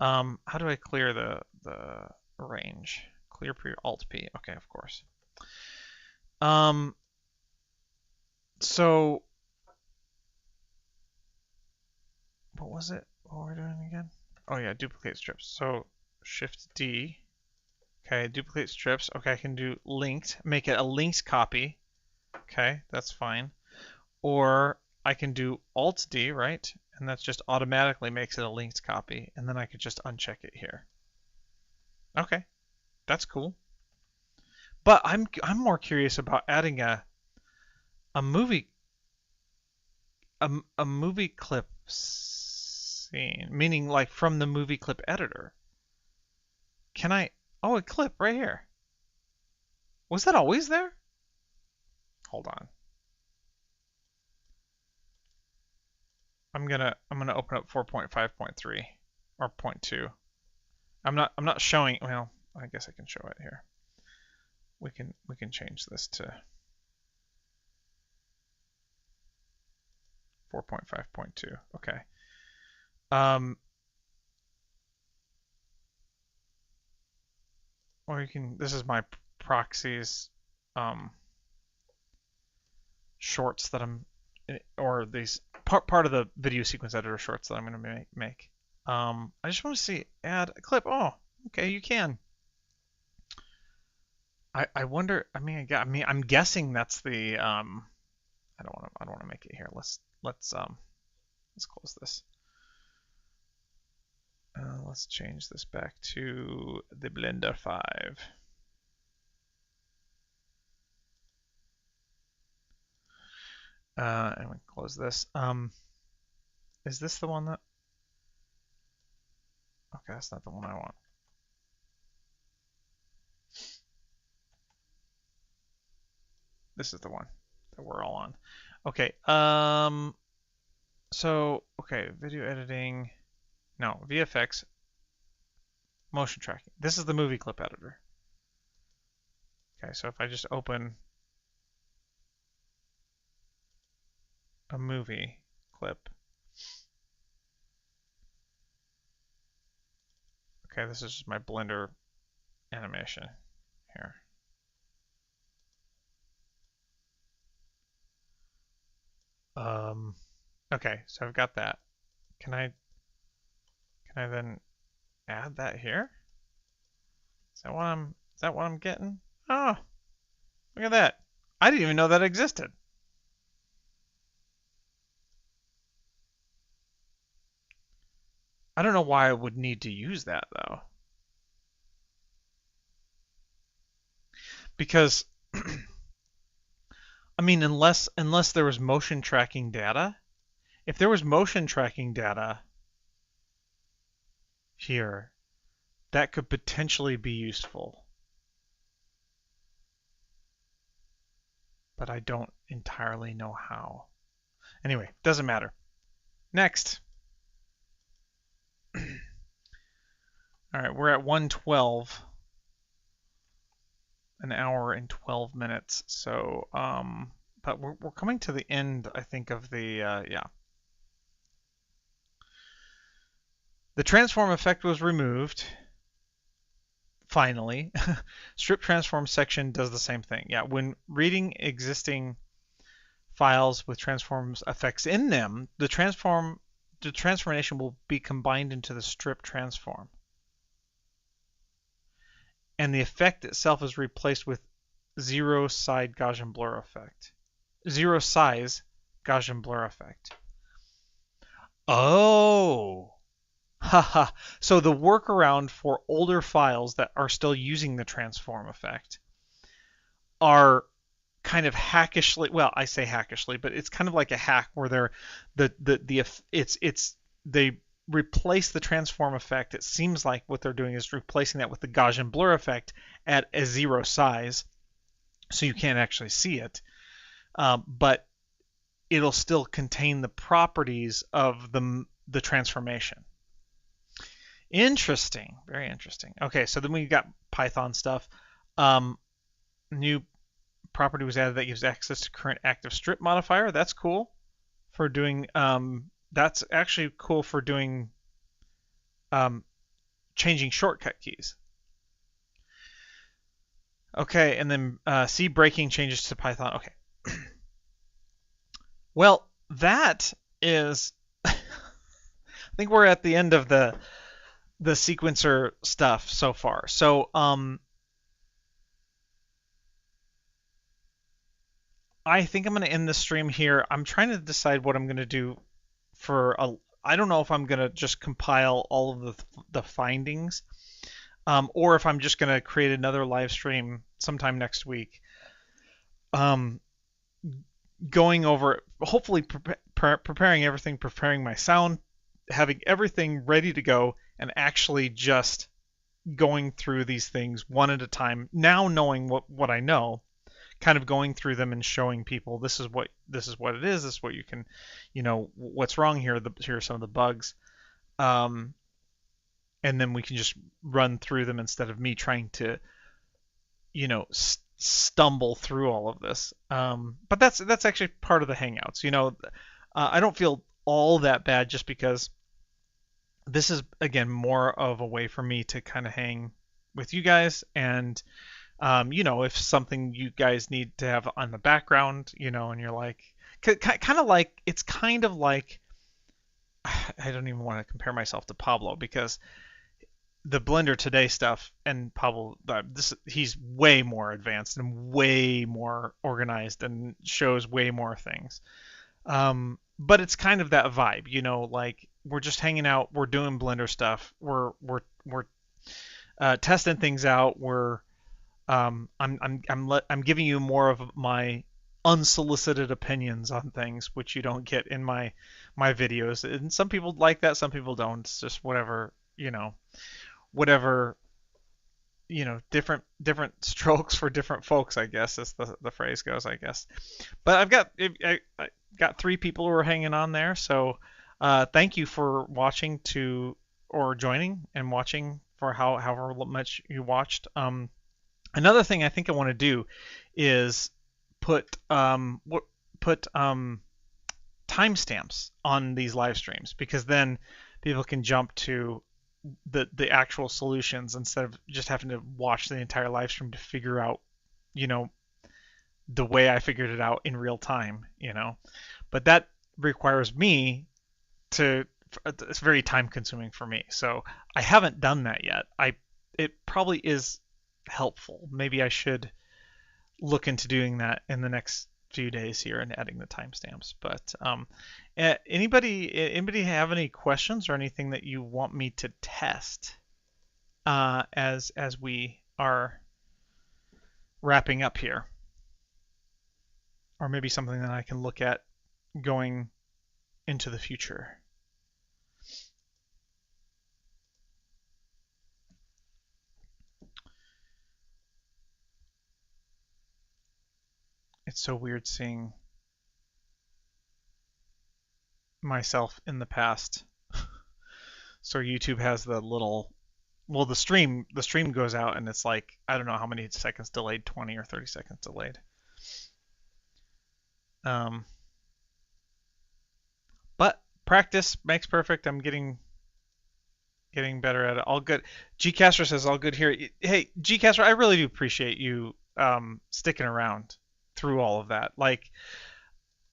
How do I clear the range? Clear pre Alt P. Okay, of course. So what was it? What were we doing again? Oh yeah, duplicate strips. So Shift D. Okay, duplicate strips. Okay, I can do linked. Make it a linked copy. Okay, that's fine. Or I can do Alt D, right? And that just automatically makes it a linked copy. And then I could just uncheck it here. Okay, that's cool. But I'm more curious about adding a movie a movie clip scene, meaning like from the movie clip editor. Can I? Oh, a clip right here. Was that always there? Hold on. I'm gonna open up 4.5.3 or 0.2. I'm not showing. Well, I guess I can show it here. We can change this to 4.5.2. Okay. Or you can. This is my proxies shorts that I'm, or these part of the video sequence editor shorts that I'm going to make. I just want to see add a clip. Oh, okay, you can. I wonder. I mean, I'm guessing that's the. I don't want to make it here. Let's close this. Let's change this back to the Blender 5. And we close this. Is this the one that? Okay, that's not the one I want. This is the one that we're all on. Okay. So okay, video editing. No, VFX. Motion tracking. This is the movie clip editor. Okay, so if I just open a movie clip. Okay, this is just my Blender animation here. Okay, so I've got that. can I then add that here? Is that what I'm getting? Oh, look at that. I didn't even know that existed. I don't know why I would need to use that though. Because I mean, unless there was motion tracking data. If there was motion tracking data here, that could potentially be useful. But I don't entirely know how. Anyway, doesn't matter. Next. All right, we're at 1:12, an hour and 12 minutes. So, but we're coming to the end, I think, of the yeah. The transform effect was removed. Finally, strip transform section does the same thing. Yeah, when reading existing files with transforms effects in them, the transformation will be combined into the strip transform. And the effect itself is replaced with zero size Gaussian blur effect. Zero size Gaussian blur effect. Oh, haha. So the workaround for older files that are still using the transform effect are kind of hackishly, well, I say hackishly, but it's kind of like a hack where they replace the transform effect. It seems like what they're doing is replacing that with the Gaussian blur effect at a zero size, so you can't actually see it, but it'll still contain the properties of the transformation. Interesting, very interesting. Okay, so then we got Python stuff. New property was added that gives access to current active strip modifier. That's cool for doing. That's actually cool for doing changing shortcut keys. Okay, and then C breaking changes to Python. Okay. Well, that is. I think we're at the end of the sequencer stuff so far. So I think I'm going to end the stream here. I'm trying to decide what I'm going to do for a. I don't know if I'm going to just compile all of the findings, or if I'm just going to create another live stream sometime next week. Going over, hopefully preparing everything, preparing my sound, having everything ready to go, and actually just going through these things one at a time. Now knowing what I know, kind of going through them and showing people this is what it is. This is what you can, what's wrong here. Here are some of the bugs, and then we can just run through them instead of me trying to, stumble through all of this. But that's actually part of the Hangouts. I don't feel all that bad just because this is again more of a way for me to kind of hang with you guys, and if something you guys need to have on the background, and you're like, kind of like, it's kind of like, I don't even want to compare myself to Pablo because the Blender Today stuff and Pablo, he's way more advanced and way more organized and shows way more things. But it's kind of that vibe, like we're just hanging out, we're doing Blender stuff, we're testing things out, I'm giving you more of my unsolicited opinions on things, which you don't get in my videos. And some people like that, some people don't. It's just whatever, different strokes for different folks, I guess, as the phrase goes, I guess. But I got 3 people who are hanging on there, so thank you for watching or joining and watching for however much you watched. Another thing I think I want to do is put timestamps on these live streams, because then people can jump to the actual solutions instead of just having to watch the entire live stream to figure out, the way I figured it out in real time, But that requires me to it's very time consuming for me. So I haven't done that yet. It probably is helpful. Maybe I should look into doing that in the next few days here and adding the timestamps. But anybody have any questions or anything that you want me to test as we are wrapping up here, or maybe something that I can look at going into the future? It's so weird seeing myself in the past. So YouTube has the little, well, the stream goes out and it's like, I don't know how many seconds delayed, 20 or 30 seconds delayed. Um, but practice makes perfect. I'm getting better at it. All good. Gcaster says all good here. Hey, Gcaster, I really do appreciate you sticking around through all of that. Like,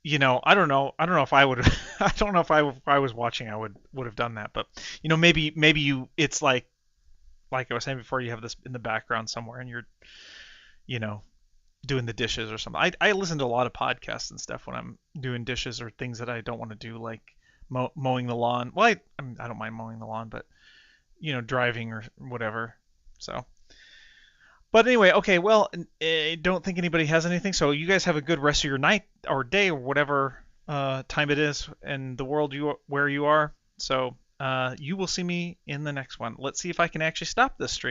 I don't know if I would I don't know if I was watching I would have done that, but maybe you it's like I was saying before, you have this in the background somewhere and you're you know doing the dishes or something. I listen to a lot of podcasts and stuff when I'm doing dishes or things that I don't want to do, like mowing the lawn. Well, I don't mind mowing the lawn, but driving or whatever. So, but anyway, okay. Well, I don't think anybody has anything. So you guys have a good rest of your night or day or whatever time it is in the world where you are. So you will see me in the next one. Let's see if I can actually stop this stream.